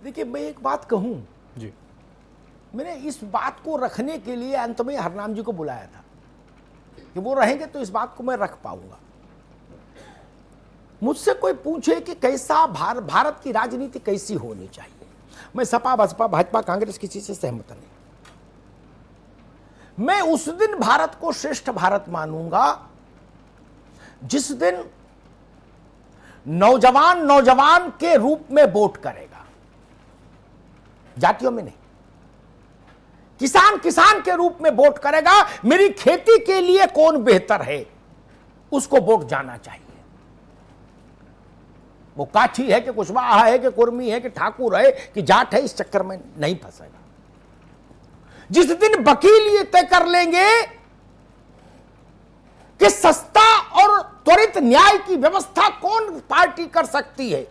देखिए, मैं एक बात कहूं जी। मैंने इस बात को रखने के लिए अंत में हरनाम जी को बुलाया था कि वो रहेंगे तो इस बात को मैं रख पाऊंगा। मुझसे कोई पूछे कि कैसा भारत की राजनीति कैसी होनी चाहिए, मैं सपा बसपा भाजपा कांग्रेस किसी से सहमत नहीं। मैं उस दिन भारत को श्रेष्ठ भारत मानूंगा जिस दिन नौजवान के रूप में वोट करेगा, जातियों में नहीं। किसान के रूप में वोट करेगा। मेरी खेती के लिए कौन बेहतर है उसको वोट जाना चाहिए। वो काठी है कि कुशवाहा है कि कुर्मी है कि ठाकुर है कि जाट है, इस चक्कर में नहीं फंसेगा। जिस दिन वकील ये तय कर लेंगे कि सस्ता और त्वरित न्याय की व्यवस्था कौन पार्टी कर सकती है,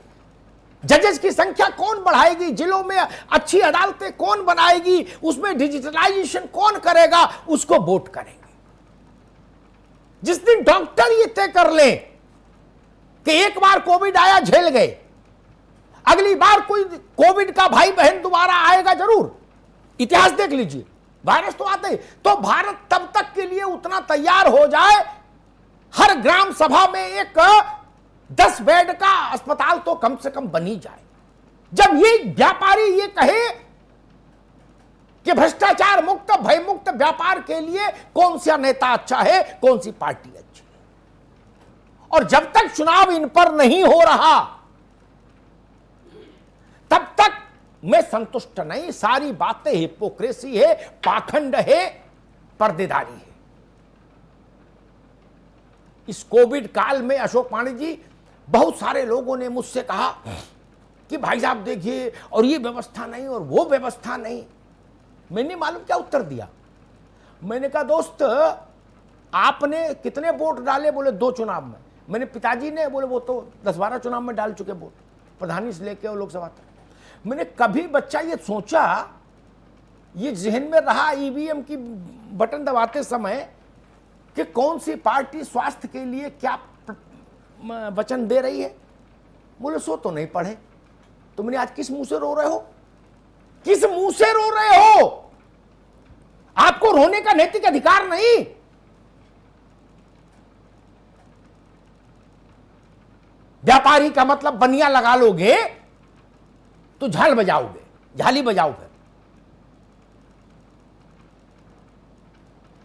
जजेस की संख्या कौन बढ़ाएगी, जिलों में अच्छी अदालतें कौन बनाएगी, उसमें डिजिटलाइजेशन कौन करेगा, उसको वोट करेंगे। जिस दिन डॉक्टर ये तय कर ले कि एक बार कोविड आया, झेल गए, अगली बार कोई कोविड का भाई बहन दोबारा आएगा जरूर, इतिहास देख लीजिए, वायरस तो आते ही, तो भारत तब तक के लिए उतना तैयार हो जाए, हर ग्राम सभा में एक 10 बेड का अस्पताल तो कम से कम बनी जाए। जब ये व्यापारी ये कहे कि भ्रष्टाचार मुक्त भय मुक्त व्यापार के लिए कौन सा नेता अच्छा है, कौन सी पार्टी अच्छी है, और जब तक चुनाव इन पर नहीं हो रहा तब तक मैं संतुष्ट नहीं। सारी बातें हिपोक्रेसी है, पाखंड है, पर्देदारी है। इस कोविड काल में अशोक पांडे जी, बहुत सारे लोगों ने मुझसे कहा कि भाई साहब देखिए, और ये व्यवस्था नहीं और वो व्यवस्था नहीं। मैंने मालूम क्या उत्तर दिया, मैंने कहा दोस्त आपने कितने वोट डाले, बोले 2 चुनाव में। मैंने पिताजी ने, बोले वो तो 10-12 चुनाव में डाल चुके वोट, प्रधानी से लेके और लोकसभा तक। मैंने कभी बच्चा ये सोचा, ये जहन में रहा ईवीएम की बटन दबाते समय कि कौन सी पार्टी स्वास्थ्य के लिए क्या वचन दे रही है। बोले सो तो नहीं पढ़े। तो मैंने आज किस मुंह से रो रहे हो, किस मुंह से रो रहे हो? आपको रोने का नैतिक अधिकार नहीं। व्यापारी का मतलब बनिया लगा लोगे तो झाल बजाओगे, झाली बजाओ। फिर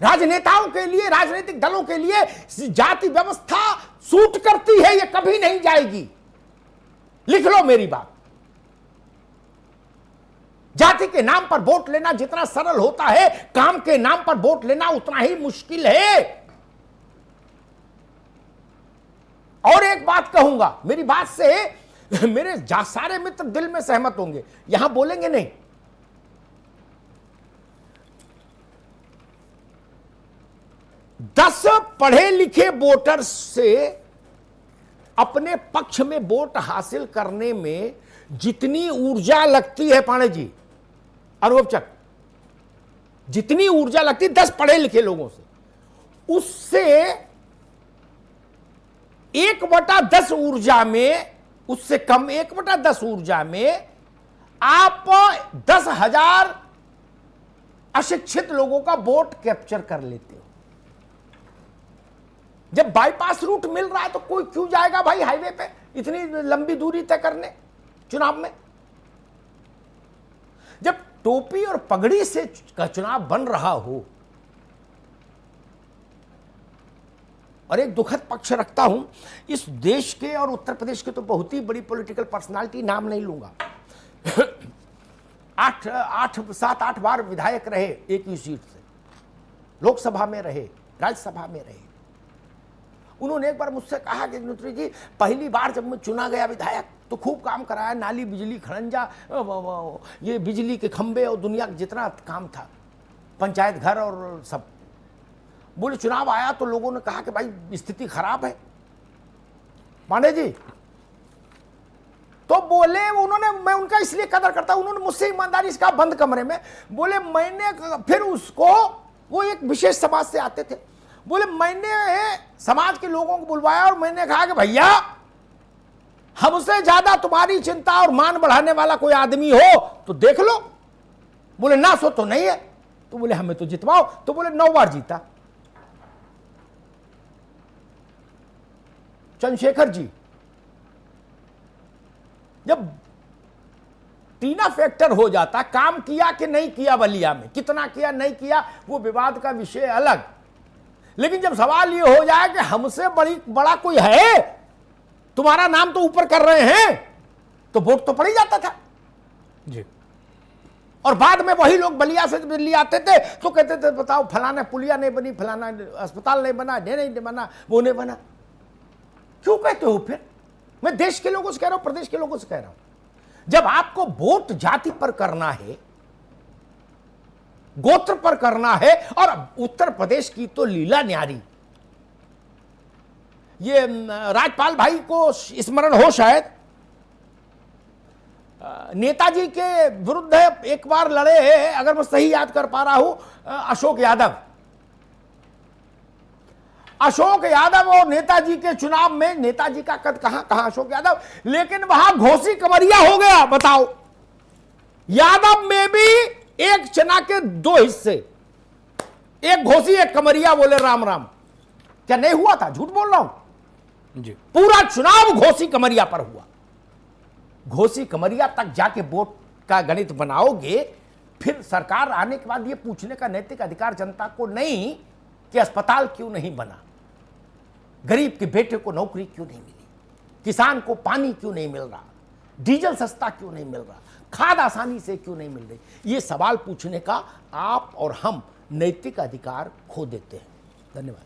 राजनेताओं के लिए, राजनीतिक दलों के लिए जाति व्यवस्था सूट करती है, ये कभी नहीं जाएगी। लिख लो मेरी बात। जाति के नाम पर वोट लेना जितना सरल होता है, काम के नाम पर वोट लेना उतना ही मुश्किल है। और एक बात कहूंगा, मेरी बात से मेरे सारे मित्र दिल में सहमत होंगे, यहां बोलेंगे नहीं। दस पढ़े लिखे वोटर से अपने पक्ष में वोट हासिल करने में जितनी ऊर्जा लगती है, पांडे जी, अनुभवचक, जितनी ऊर्जा लगती है 10 पढ़े लिखे लोगों से, उससे 1/10 ऊर्जा में, उससे कम 1/10 ऊर्जा में आप 10,000 अशिक्षित लोगों का वोट कैप्चर कर लेते हो। जब बाईपास रूट मिल रहा है तो कोई क्यों जाएगा भाई हाईवे पे इतनी लंबी दूरी तय करने चुनाव में? जब टोपी और पगड़ी से का चुनाव बन रहा हो, और एक दुखद पक्ष रखता हूं, इस देश के और उत्तर प्रदेश के तो बहुत ही बड़ी पॉलिटिकल पर्सनालिटी, नाम नहीं लूंगा, 7-8 बार विधायक रहे एक ही सीट से, लोकसभा में रहे, राज्यसभा में रहे। उन्होंने एक बार मुझसे कहा कि नुत्री जी, पहली बार जब मैं चुना गया विधायक तो खूब काम कराया, नाली, बिजली, खड़ंजा, ये बिजली के खंबे और दुनिया का जितना काम था, पंचायत घर और सब। बोले चुनाव आया तो लोगों ने कहा कि भाई स्थिति खराब है पांडे जी। तो बोले उन्होंने, मैं उनका इसलिए कदर करता हूं, उन्होंने मुझसे ईमानदारी से कहा बंद कमरे में, बोले मैंने फिर उसको, वो एक विशेष समाज से आते थे, बोले मैंने समाज के लोगों को बुलवाया और मैंने कहा कि भैया हमसे ज्यादा तुम्हारी चिंता और मान बढ़ाने वाला कोई आदमी हो तो देख लो। बोले ना सो तो नहीं है। तो बोले हमें तो जितवाओ। तो बोले 9 बार जीता। चंद्रशेखर जी, जब तीना फैक्टर हो जाता, काम किया कि नहीं किया बलिया में, कितना किया नहीं किया वो विवाद का विषय अलग, लेकिन जब सवाल ये हो जाए कि हमसे बड़ा कोई है, तुम्हारा नाम तो ऊपर कर रहे हैं, तो वोट तो पड़ ही जाता था जी। और बाद में वही लोग बलिया से दिल्ली आते थे तो कहते थे बताओ फलाना पुलिया नहीं बनी, फलाना अस्पताल नहीं बना, नहीं बना, वो नहीं बना। क्यों कहते हो फिर? मैं देश के लोगों से कह रहा हूं, प्रदेश के लोगों से कह रहा हूं, जब आपको वोट जाति पर करना है, गोत्र पर करना है, और उत्तर प्रदेश की तो लीला न्यारी। ये राजपाल भाई को स्मरण हो शायद, नेताजी के विरुद्ध एक बार लड़े, अगर मैं सही याद कर पा रहा हूं, अशोक यादव। अशोक यादव और नेताजी के चुनाव में, नेताजी का कद कहां अशोक यादव, लेकिन वहां घोसी कमरिया हो गया। बताओ, यादव में भी एक चना के 2 हिस्से, एक घोसी एक कमरिया, बोले राम राम। क्या नहीं हुआ था? झूठ बोल रहा हूं जी। पूरा चुनाव घोसी कमरिया पर हुआ। घोसी कमरिया तक जाके वोट का गणित बनाओगे, फिर सरकार आने के बाद ये पूछने का नैतिक अधिकार जनता को नहीं कि अस्पताल क्यों नहीं बना, गरीब के बेटे को नौकरी क्यों नहीं मिली, किसान को पानी क्यों नहीं मिल रहा, डीजल सस्ता क्यों नहीं मिल रहा, खाद आसानी से क्यों नहीं मिल रही, ये सवाल पूछने का आप और हम नैतिक अधिकार खो देते हैं। धन्यवाद।